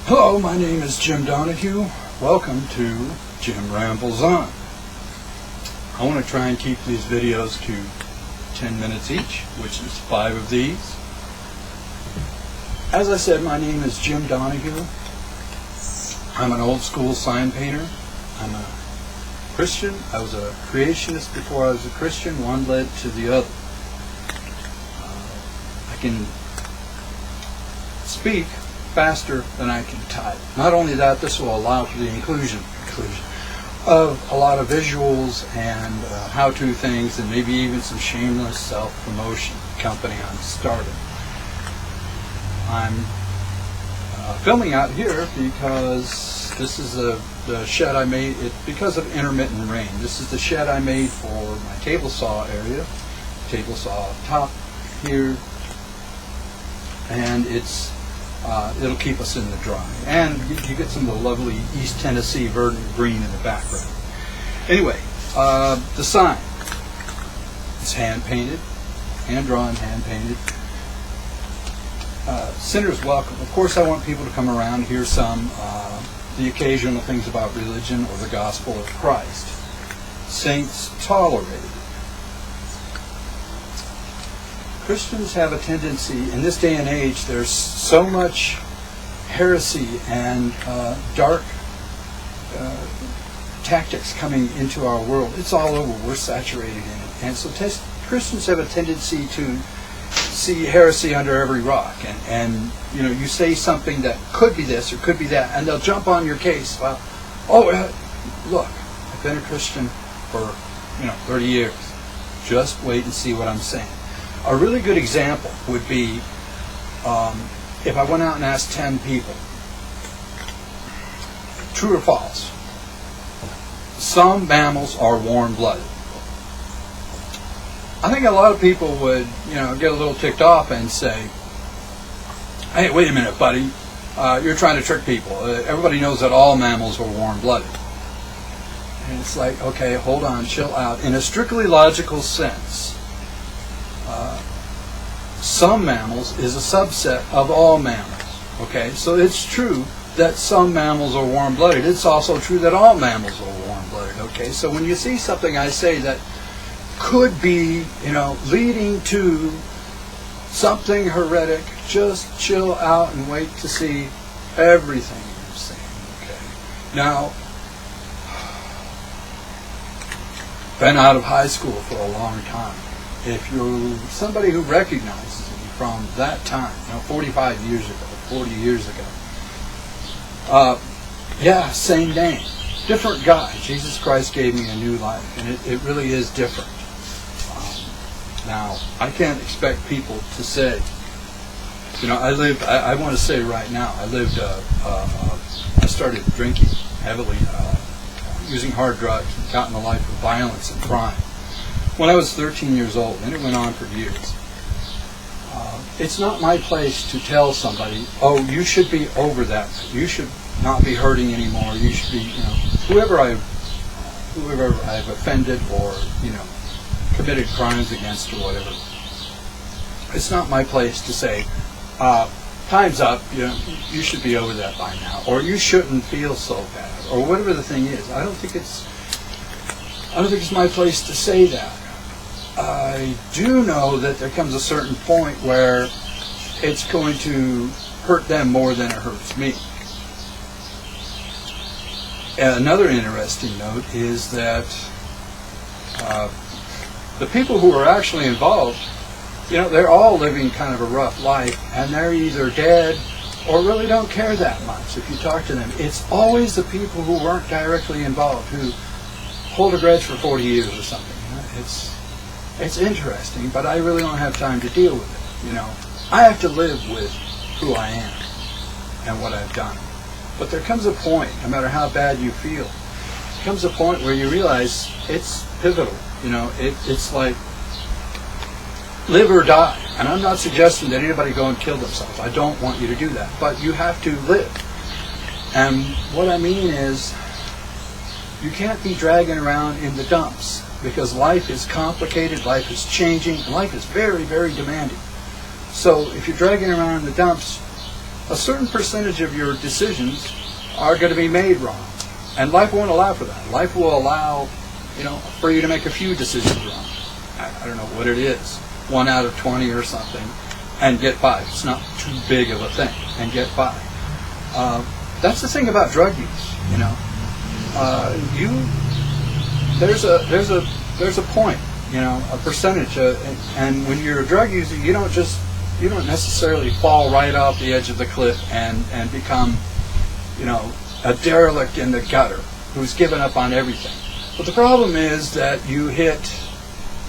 Hello, my name is Jim Donahue. Welcome to Jim Rambles On. I want to try and keep these videos to 10 minutes each, which is 5 of these. As I said, my name is Jim Donahue. I'm an old school sign painter. I'm a Christian. I was a creationist before I was a Christian. One led to the other. I can speak faster than I can type. Not only that, this will allow for the inclusion of a lot of visuals and how-to things, and maybe even some shameless self-promotion. The company I'm starting. I'm filming out here because this is the shed I made. Because of intermittent rain. This is the shed I made for my table saw area. Table saw top here, and it'll keep us in the dry. And you get some of the lovely East Tennessee verdant green in the background. Anyway, the sign. It's hand painted, hand drawn, hand painted. Sinners welcome. Of course, I want people to come around, hear the occasional things about religion or the gospel of Christ. Saints tolerated. Christians have a tendency, in this day and age, there's so much heresy and dark tactics coming into our world. It's all over. We're saturated in it. And so Christians have a tendency to see heresy under every rock. And you say something that could be this or could be that, and they'll jump on your case. Well, look, I've been a Christian for 30 years. Just wait and see what I'm saying. A really good example would be if I went out and asked 10 people, true or false, some mammals are warm-blooded. I think a lot of people would, get a little ticked off and say, hey, wait a minute, buddy, you're trying to trick people. Everybody knows that all mammals are warm-blooded. And it's like, okay, hold on, chill out. In a strictly logical sense, some mammals is a subset of all mammals. Okay, so it's true that some mammals are warm-blooded. It's also true that all mammals are warm-blooded. Okay, so when you see something I say that could be, leading to something heretic, just chill out and wait to see everything you're saying. Okay, now, been out of high school for a long time. If you're somebody who recognizes me from that time, 45 years ago, 40 years ago, same name, different guy. Jesus Christ gave me a new life, and it really is different. Now, I can't expect people to say, I want to say right now, I started drinking heavily, using hard drugs, and got in a life of violence and crime when I was 13 years old, and it went on for years. It's not my place to tell somebody, oh, you should be over that. You should not be hurting anymore. You should be, whoever I've offended or, committed crimes against or whatever. It's not my place to say, time's up, you should be over that by now, or you shouldn't feel so bad, or whatever the thing is. I don't think it's my place to say that. I do know that there comes a certain point where it's going to hurt them more than it hurts me. Another interesting note is that the people who are actually involved, they're all living kind of a rough life, and they're either dead or really don't care that much. If you talk to them, it's always the people who weren't directly involved, who hold a grudge for 40 years or something. It's interesting, but I really don't have time to deal with it. I have to live with who I am and what I've done. But there comes a point, no matter how bad you feel, there comes a point where you realize it's pivotal. It's like live or die. And I'm not suggesting that anybody go and kill themselves. I don't want you to do that. But you have to live. And what I mean is, you can't be dragging around in the dumps, because life is complicated, life is changing, and life is very, very demanding. So if you're dragging around in the dumps, a certain percentage of your decisions are going to be made wrong. And life won't allow for that. Life will allow, for you to make a few decisions wrong. I don't know what it is, 1 out of 20 or something, and get by. It's not too big of a thing, and get by. That's the thing about drug use. There's a point, a percentage, and when you're a drug user, you don't necessarily fall right off the edge of the cliff and become, a derelict in the gutter who's given up on everything. But the problem is that you hit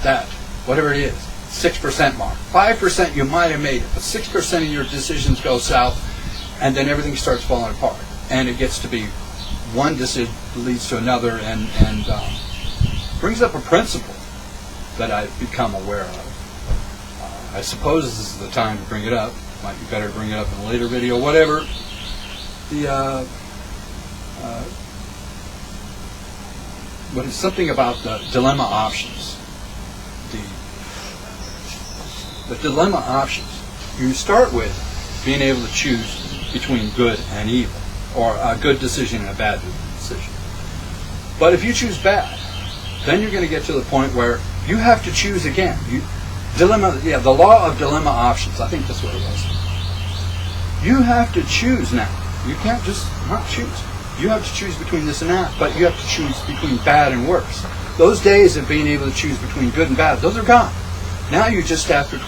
that, whatever it is, 6% mark. 5% you might have made it, but 6% of your decisions go south, and then everything starts falling apart. And it gets to be one decision leads to another, and brings up a principle that I've become aware of. I suppose this is the time to bring it up. Might be better to bring it up in a later video, whatever. But it's something about the dilemma options. The dilemma options. You start with being able to choose between good and evil, or a good decision and a bad decision. But if you choose bad, then you're going to get to the point where you have to choose again. The law of dilemma options. I think that's what it was. You have to choose now. You can't just not choose. You have to choose between this and that, but you have to choose between bad and worse. Those days of being able to choose between good and bad, those are gone. Now you just have to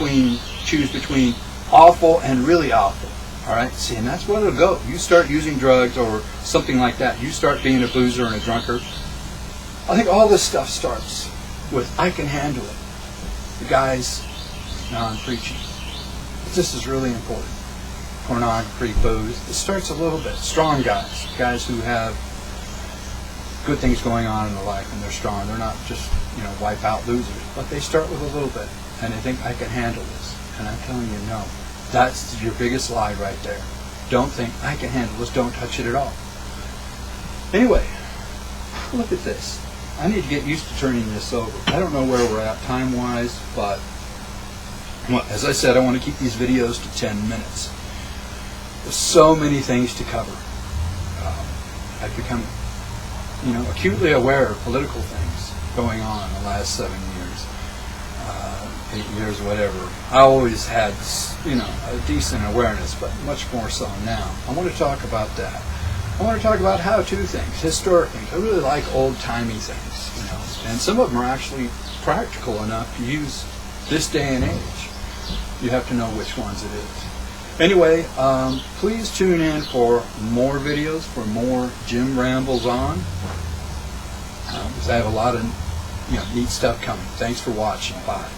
choose between awful and really awful. All right? See, and that's where it'll go. You start using drugs or something like that. You start being a boozer and a drunkard. I think all this stuff starts with, I can handle it. The guys, now I'm preaching. But this is really important. Pornography, booze. It starts a little bit. Strong guys who have good things going on in their life and they're strong. They're not just, wipe out losers. But they start with a little bit and they think, I can handle this. And I'm telling you, no. That's your biggest lie right there. Don't think, I can handle this. Don't touch it at all. Anyway, look at this. I need to get used to turning this over. I don't know where we're at time-wise, but as I said, I want to keep these videos to 10 minutes. There's so many things to cover. I've become, acutely aware of political things going on in the last 7 years, 8 years, whatever. I always had, a decent awareness, but much more so now. I want to talk about that. I want to talk about how-to things, historic things. I really like old-timey things, and some of them are actually practical enough to use this day and age. You have to know which ones it is. Anyway, please tune in for more videos, for more Jim Rambles on, because I have a lot of neat stuff coming. Thanks for watching. Bye.